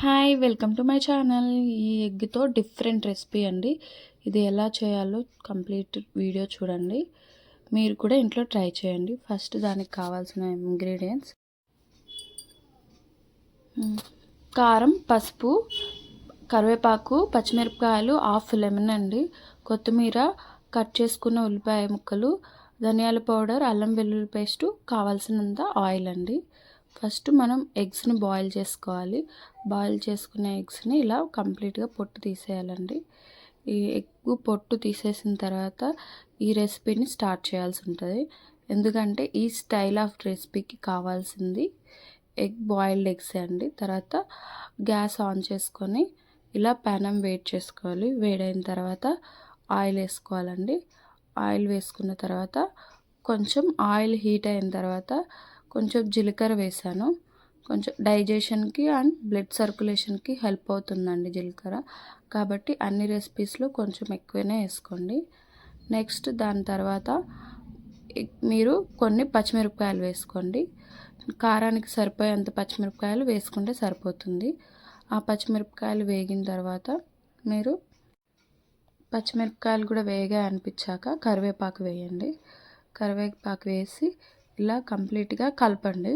Hi welcome to my channel. ఈ ఎగ్తో different recipe అండి. ఇది ఎలా చేయాలో కంప్లీట్ వీడియో చూడండి. మీరు కూడా ఇంట్లో ట్రై చేయండి. ఫస్ట్ దానికి కావాల్సిన ఇంగ్రీడియంట్స్ కారం, పసుపు, కరివేపాకు, పచ్చిమిరపకాయలు, హాఫ్ లెమన్ అండి, కొత్తిమీర, కట్ చేసుకున్న ఉల్లిపాయ ముక్కలు, ధనియాల పౌడర్, అల్లం వెల్లుల్లి పేస్టు, కావాల్సినంత ఆయిల్ అండి. ఫస్ట్ మనం ఎగ్స్ని బాయిల్ చేసుకోవాలి. బాయిల్ చేసుకున్న ఎగ్స్ని ఇలా కంప్లీట్గా పొట్టు తీసేయాలండి. ఈ ఎగ్ పొట్టు తీసేసిన తర్వాత ఈ రెసిపీని స్టార్ట్ చేయాల్సి ఉంటుంది. ఎందుకంటే ఈ స్టైల్ ఆఫ్ రెసిపీకి కావాల్సింది బాయిల్డ్ ఎగ్స్ అండి. తర్వాత గ్యాస్ ఆన్ చేసుకొని ఇలా పెనం వేడి చేసుకోవాలి. వేడైన తర్వాత ఆయిల్ వేసుకోవాలండి. ఆయిల్ వేసుకున్న తర్వాత కొంచెం ఆయిల్ హీట్ అయిన తర్వాత కొంచెం జీలకర్ర వేసాను. కొంచెం డైజెషన్కి అండ్ బ్లడ్ సర్క్యులేషన్కి హెల్ప్ అవుతుందండి జీలకర్ర, కాబట్టి అన్ని రెసిపీస్లో కొంచెం ఎక్కువనే వేసుకోండి. నెక్స్ట్ దాని తర్వాత మీరు కొన్ని పచ్చిమిరపకాయలు వేసుకోండి. కారానికి సరిపోయేంత పచ్చిమిరపకాయలు వేసుకుంటే సరిపోతుంది. ఆ పచ్చిమిరపకాయలు వేగిన తర్వాత మీరు పచ్చిమిరపకాయలు కూడా వేగా అనిపించాక కరివేపాకు వేయండి. కరివేపాకు వేసి ఇలా కంప్లీట్గా కలపండి.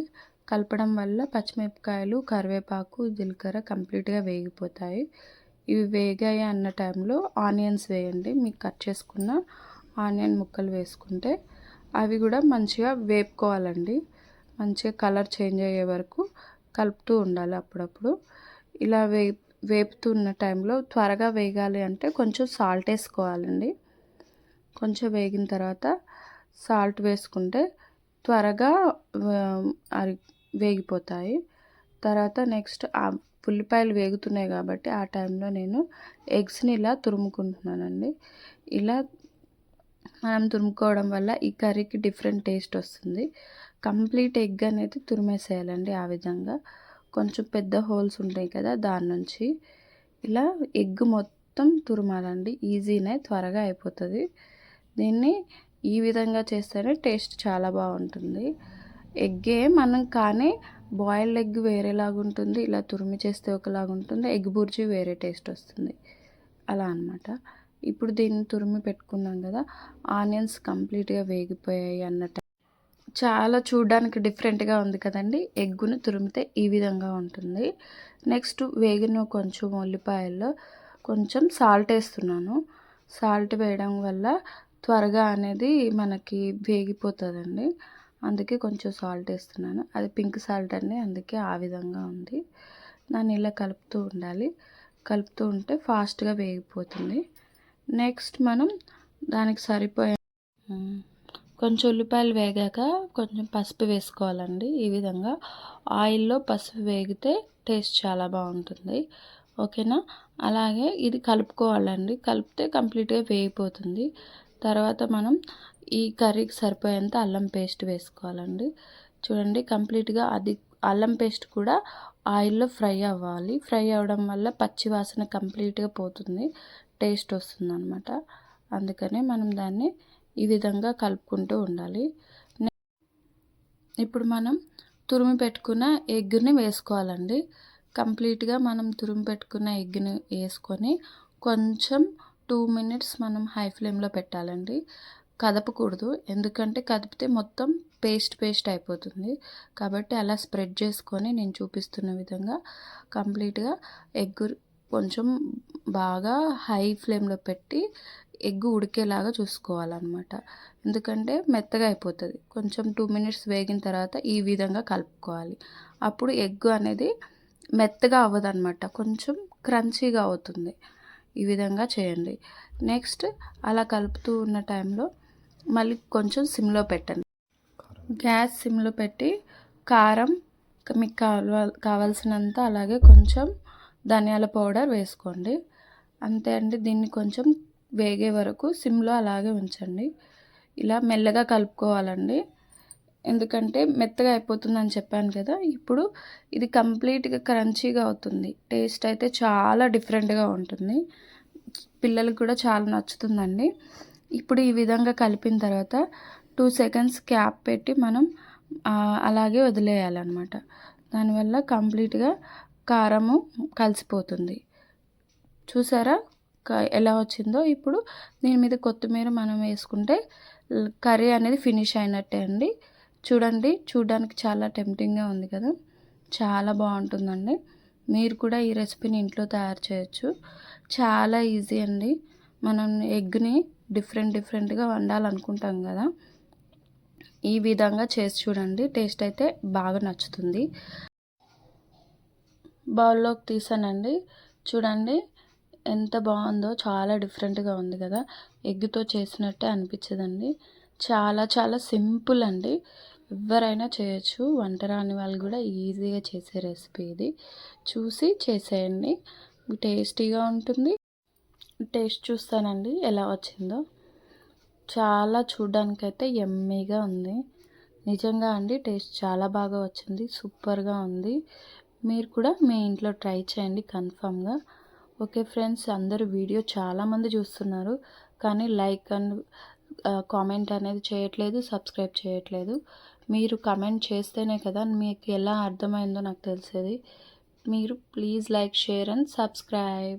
కలపడం వల్ల పచ్చిమిరపకాయలు, కరివేపాకు, జీలకర్ర కంప్లీట్గా వేగిపోతాయి. ఇవి వేగాయి అన్న టైంలో ఆనియన్స్ వేయండి. మీకు కట్ చేసుకున్న ఆనియన్ ముక్కలు వేసుకుంటే అవి కూడా మంచిగా వేపుకోవాలండి. మంచిగా కలర్ చేంజ్ అయ్యే వరకు కలుపుతూ ఉండాలి అప్పుడప్పుడు. ఇలా వేపుతున్న టైంలో త్వరగా వేగాలి అంటే కొంచెం సాల్ట్ వేసుకోవాలండి. కొంచెం వేగిన తర్వాత సాల్ట్ వేసుకుంటే త్వరగా వేగిపోతాయి. తర్వాత నెక్స్ట్ ఆ ఉల్లిపాయలు వేగుతున్నాయి కాబట్టి ఆ టైంలో నేను ఎగ్స్ని ఇలా తురుముకుంటున్నానండి. ఇలా మనం తురుముకోవడం వల్ల ఈ కర్రీకి డిఫరెంట్ టేస్ట్ వస్తుంది. కంప్లీట్ ఎగ్ అనేది తురిమేసేయాలండి. ఆ విధంగా కొంచెం పెద్ద హోల్స్ ఉంటాయి కదా, దాని నుంచి ఇలా ఎగ్ మొత్తం తురమాలండి. ఈజీనే, త్వరగా అయిపోతుంది. దీన్ని ఈ విధంగా చేస్తేనే టేస్ట్ చాలా బాగుంటుంది. ఎగ్గే మనం కానీ బాయిల్డ్ ఎగ్ వేరేలాగా ఉంటుంది, ఇలా తురిమి చేస్తే ఒకలాగా ఉంటుంది, ఎగ్ బుర్జీ వేరే టేస్ట్ వస్తుంది, అలా అనమాట. ఇప్పుడు దీన్ని తురిమి పెట్టుకున్నాం కదా, ఆనియన్స్ కంప్లీట్గా వేగిపోయాయి అన్నట్టు చాలా చూడడానికి డిఫరెంట్గా ఉంది కదండి. ఎగ్గును తురిమితే ఈ విధంగా ఉంటుంది. నెక్స్ట్ వేగిన కొంచెం ఉల్లిపాయల్లో కొంచెం సాల్ట్ వేస్తున్నాను. సాల్ట్ వేయడం వల్ల త్వరగా అనేది మనకి వేగిపోతుందండి. అందుకే కొంచెం సాల్ట్ వేస్తున్నాను. అది పింక్ సాల్ట్ అండి, అందుకే ఆ విధంగా ఉంది. దాన్ని ఇలా కలుపుతూ ఉండాలి. కలుపుతూ ఉంటే ఫాస్ట్గా వేగిపోతుంది. నెక్స్ట్ మనం దానికి సరిపోయే కొంచెం ఉల్లిపాయలు వేగాక కొంచెం పసుపు వేసుకోవాలండి. ఈ విధంగా ఆయిల్లో పసుపు వేగితే టేస్ట్ చాలా బాగుంటుంది. ఓకేనా? అలాగే ఇది కలుపుకోవాలండి. కలిపితే కంప్లీట్గా వేగిపోతుంది. తర్వాత మనం ఈ కర్రీకి సరిపోయేంత అల్లం పేస్ట్ వేసుకోవాలండి. చూడండి, కంప్లీట్గా అది అల్లం పేస్ట్ కూడా ఆయిల్లో ఫ్రై అవ్వాలి. ఫ్రై అవ్వడం వల్ల పచ్చి వాసన కంప్లీట్గా పోతుంది, టేస్ట్ వస్తుంది అనమాట. అందుకనే మనం దాన్ని ఈ విధంగా కలుపుకుంటూ ఉండాలి. ఇప్పుడు మనం తురిమి పెట్టుకున్న ఎగ్ని వేసుకోవాలండి. కంప్లీట్గా మనం తురిమి పెట్టుకున్న ఎగ్ని వేసుకొని కొంచెం 2 మినిట్స్ మనం హై ఫ్లేమ్లో పెట్టాలండి. కదపకూడదు, ఎందుకంటే కదిపితే మొత్తం పేస్ట్ అయిపోతుంది. కాబట్టి అలా స్ప్రెడ్ చేసుకొని నేను చూపిస్తున్న విధంగా కంప్లీట్గా ఎగ్ కొంచెం బాగా హై ఫ్లేమ్లో పెట్టి ఎగ్ ఉడికేలాగా చూసుకోవాలన్నమాట. ఎందుకంటే మెత్తగా అయిపోతుంది. కొంచెం 2 మినిట్స్ వేగిన తర్వాత ఈ విధంగా కలుపుకోవాలి. అప్పుడు ఎగ్ అనేది మెత్తగా అవ్వదన్నమాట, కొంచెం క్రంచీగా అవుతుంది. ఈ విధంగా చేయండి. నెక్స్ట్ అలా కలుపుతూ ఉన్న టైంలో మళ్ళీ కొంచెం సిమ్లో పెట్టండి. గ్యాస్ సిమ్లో పెట్టి కారం మీకు కావాల్సినంత, అలాగే కొంచెం ధనియాల పౌడర్ వేసుకోండి. అంతే అండి. దీన్ని కొంచెం వేగే వరకు సిమ్లో అలాగే ఉంచండి. ఇలా మెల్లగా కలుపుకోవాలండి, ఎందుకంటే మెత్తగా అయిపోతుందని చెప్పాను కదా. ఇప్పుడు ఇది కంప్లీట్గా క్రంచీగా అవుతుంది. టేస్ట్ అయితే చాలా డిఫరెంట్గా ఉంటుంది. పిల్లలకు కూడా చాలా నచ్చుతుందండి. ఇప్పుడు ఈ విధంగా కలిపిన తర్వాత 2 సెకండ్స్ క్యాప్ పెట్టి మనం అలాగే వదిలేయాలన్నమాట. దానివల్ల కంప్లీట్గా కారము కలిసిపోతుంది. చూసారా ఎలా వచ్చిందో? ఇప్పుడు దీని మీద కొత్తిమీర మనం వేసుకుంటే కర్రీ అనేది ఫినిష్ అయినట్టే అండి. చూడండి, చూడడానికి చాలా టెంప్టింగ్గా ఉంది కదా, చాలా బాగుంటుందండి. మీరు కూడా ఈ రెసిపీని ఇంట్లో తయారు చేయొచ్చు. చాలా ఈజీ అండి. మనం ఎగ్ని డిఫరెంట్గా వండాలనుకుంటాం కదా, ఈ విధంగా చేసి చూడండి. టేస్ట్ అయితే బాగా నచ్చుతుంది. బౌల్లోకి తీసానండి. చూడండి ఎంత బాగుందో, చాలా డిఫరెంట్గా ఉంది కదా, ఎగ్తో చేసినట్టే అనిపించదండి. చాలా సింపుల్ అండి, ఎవరైనా చేయొచ్చు. వంట రాని వాళ్ళు కూడా ఈజీగా చేసే రెసిపీ ఇది. చూసి చేసేయండి, టేస్టీగా ఉంటుంది. టేస్ట్ చూస్తానండి ఎలా వచ్చిందో. చాలా చూడ్డానికైతే యమ్మీగా ఉంది. నిజంగా అండి, టేస్ట్ చాలా బాగా వచ్చింది, సూపర్గా ఉంది. మీరు కూడా మీ ఇంట్లో ట్రై చేయండి కన్ఫామ్గా. ఓకే ఫ్రెండ్స్, అందరూ వీడియో చాలామంది చూస్తున్నారు, కానీ లైక్ అండ్ కామెంట్ అనేది చేయట్లేదు, సబ్స్క్రైబ్ చేయట్లేదు. మీరు కమెంట్ చేస్తేనే కదా మీకు ఎలా అర్థమైందో నాకు తెలిసేది. మీరు please like, share and subscribe.